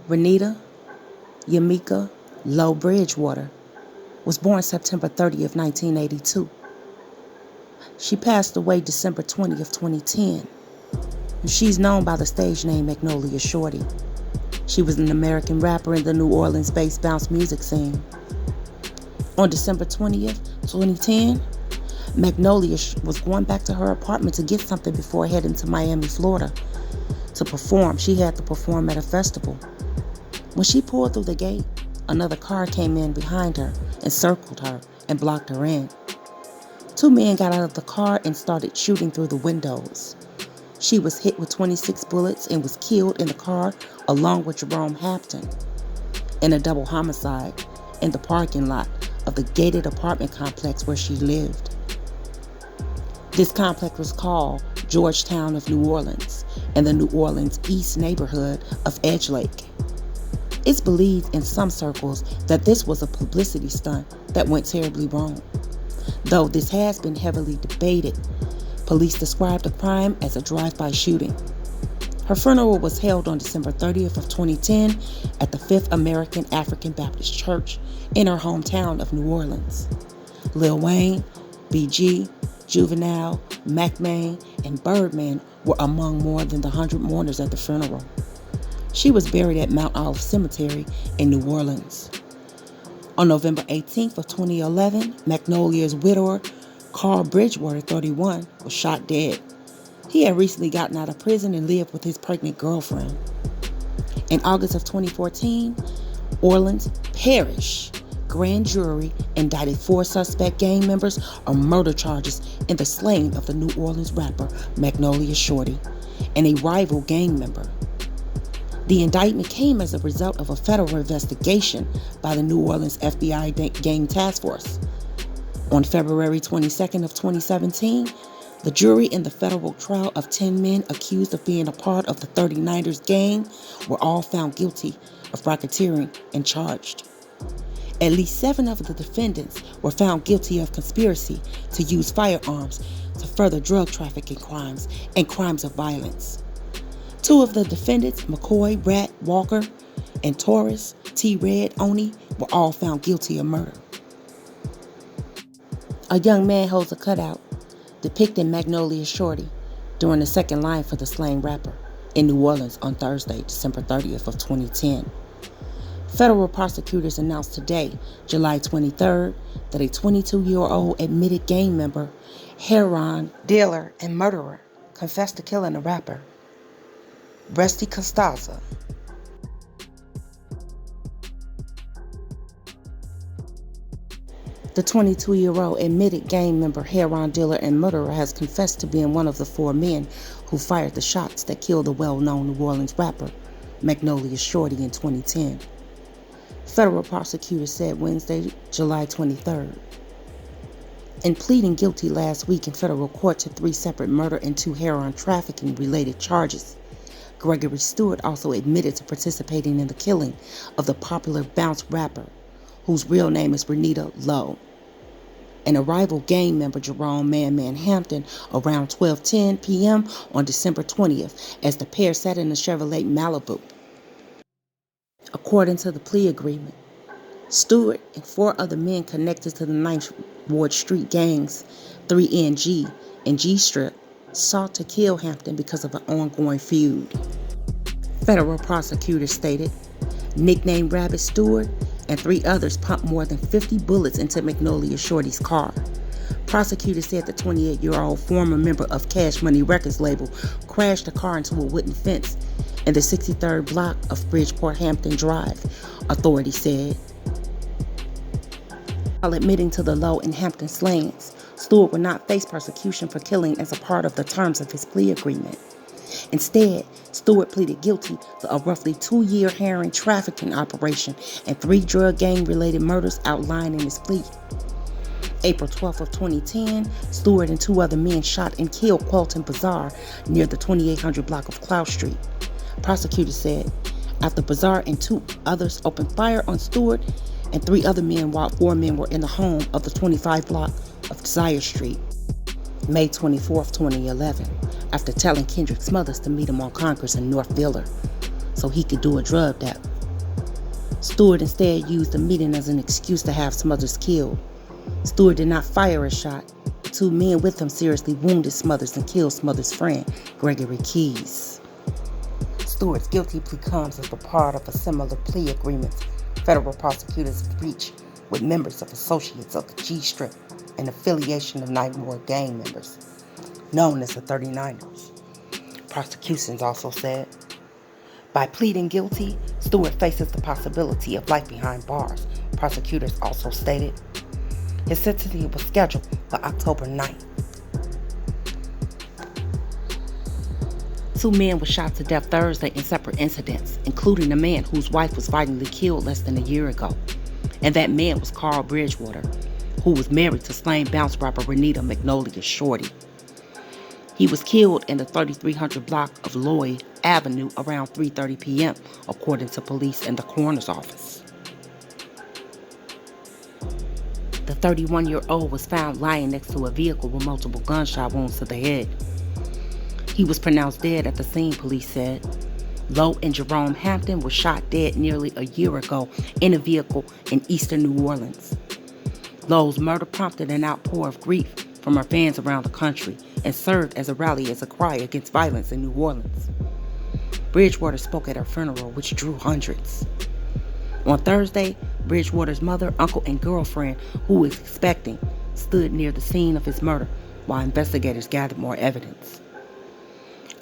Renita Yamika Lowe Bridgewater was born September 30th, 1982. She passed away December 20th, 2010. She's known by the stage name Magnolia Shorty. She was an American rapper in the New Orleans-based bounce music scene. On December 20th, 2010, Magnolia was going back to her apartment to get something before heading to Miami, Florida to perform. She had to perform at a festival. When she pulled through the gate, another car came in behind her and circled her and blocked her in. Two men got out of the car and started shooting through the windows. She was hit with 26 bullets and was killed in the car along with Jerome Hampton in a double homicide in the parking lot of the gated apartment complex where she lived. This complex was called Georgetown of New Orleans in the New Orleans East neighborhood of Edge Lake. It's believed in some circles that this was a publicity stunt that went terribly wrong. Though this has been heavily debated, police described the crime as a drive-by shooting. Her funeral was held on December 30th of 2010 at the 5th American African Baptist Church in her hometown of New Orleans. Lil Wayne, BG, Juvenile, Mac Main, and Birdman were among more than the 100 mourners at the funeral. She was buried at Mount Olive Cemetery in New Orleans. On November 18th of 2011, Magnolia's widower, Carl Bridgewater, 31, was shot dead. He had recently gotten out of prison and lived with his pregnant girlfriend. In August of 2014, Orleans Parish grand jury indicted 4 suspect gang members on murder charges in the slaying of the New Orleans rapper Magnolia Shorty and a rival gang member. The indictment came as a result of a federal investigation by the New Orleans FBI Gang Task Force. On February 22nd of 2017, the jury in the federal trial of 10 men accused of being a part of the 39ers gang were all found guilty of racketeering and charged. At least 7 of the defendants were found guilty of conspiracy to use firearms to further drug trafficking crimes and crimes of violence. 2 of the defendants, McCoy, Rat, Walker, and Torres, T. Red, Oni, were all found guilty of murder. A young man holds a cutout depicting Magnolia Shorty during the second line for the slain rapper in New Orleans on Thursday, December 30th of 2010. Federal prosecutors announced today, July 23rd, that a 22-year-old admitted gang member, heroin dealer, and murderer confessed to killing the rapper, Rusty Costanza. The 22-year-old admitted gang member, heroin dealer, and murderer has confessed to being one of the 4 men who fired the shots that killed the well-known New Orleans rapper, Magnolia Shorty, in 2010. Federal prosecutors said Wednesday, July 23rd. In pleading guilty last week in federal court to 3 separate murder and 2 heroin trafficking-related charges, Gregory Stewart also admitted to participating in the killing of the popular bounce rapper, whose real name is Renita Lowe, and a rival gang member, Jerome Man Hampton, around 12:10 p.m. on December 20th as the pair sat in a Chevrolet Malibu. According to the plea agreement, Stewart and 4 other men connected to the 9th Ward Street gangs, 3NG and G-Strip, sought to kill Hampton because of an ongoing feud. Federal prosecutors stated, nicknamed Rabbit Stewart and 3 others pumped more than 50 bullets into Magnolia Shorty's car. Prosecutors said the 28-year-old former member of Cash Money Records label crashed the car into a wooden fence in the 63rd block of Bridgeport Hampton Drive, authorities said. While admitting to the Lowe and Hampton slayings, Stewart would not face persecution for killing as a part of the terms of his plea agreement. Instead, Stewart pleaded guilty to a roughly 2-year heroin trafficking operation and 3 drug gang-related murders outlined in his plea. April 12th of 2010, Stewart and 2 other men shot and killed Qualton Bazaar near the 2800 block of Cloud Street. Prosecutors said, after Bazaar and 2 others opened fire on Stewart and 3 other men while 4 men were in the home of the 25 block of Desire Street, May 24th, 2011, after telling Kendrick's mothers to meet him on Congress in North Villa so he could do a drug Stewart instead used the meeting as an excuse to have Smothers killed. Stewart did not fire a shot. The two men with him seriously wounded Smothers and killed Smothers' friend, Gregory Keys. Stewart's guilty plea comes as a part of a similar plea agreement federal prosecutors reached with members of Associates of the G Strip, an affiliation of Ninth Ward gang members, known as the 39ers. Prosecutions also said, by pleading guilty, Stewart faces the possibility of life behind bars. Prosecutors also stated his sentencing was scheduled for October 9th. Two men were shot to death Thursday in separate incidents, including a man whose wife was violently killed less than a year ago. And that man was Carl Bridgewater, who was married to slain bounce rapper Renita Magnolia Shorty. He was killed in the 3300 block of Lloyd Avenue around 3:30 p.m., according to police and the coroner's office. The 31-year-old was found lying next to a vehicle with multiple gunshot wounds to the head. He was pronounced dead at the scene, police said. Lowe and Jerome Hampton were shot dead nearly a year ago in a vehicle in eastern New Orleans. Lowe's murder prompted an outpour of grief from her fans around the country and served as a rally as a cry against violence in New Orleans. Bridgewater spoke at her funeral, which drew hundreds. On Thursday, Bridgewater's mother, uncle, and girlfriend, who was expecting, stood near the scene of his murder while investigators gathered more evidence.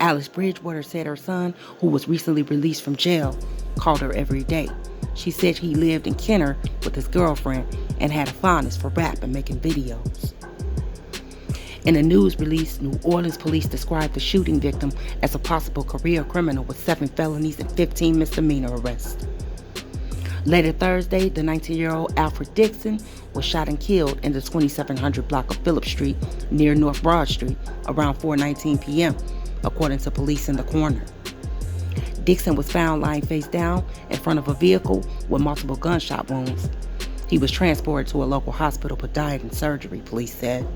Alice Bridgewater said her son, who was recently released from jail, called her every day. She said he lived in Kenner with his girlfriend and had a fondness for rap and making videos. In a news release, New Orleans police described the shooting victim as a possible career criminal with 7 felonies and 15 misdemeanor arrests. Later Thursday, the 19-year-old Alfred Dixon was shot and killed in the 2700 block of Phillip Street near North Broad Street around 4:19 p.m., according to police and the coroner. Dixon was found lying face down in front of a vehicle with multiple gunshot wounds. He was transported to a local hospital but died in surgery, police said.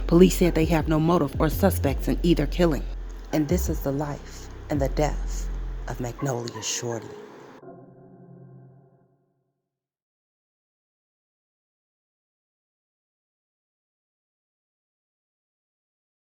Police said they have no motive or suspects in either killing. And this is the life and the death of Magnolia Shorty.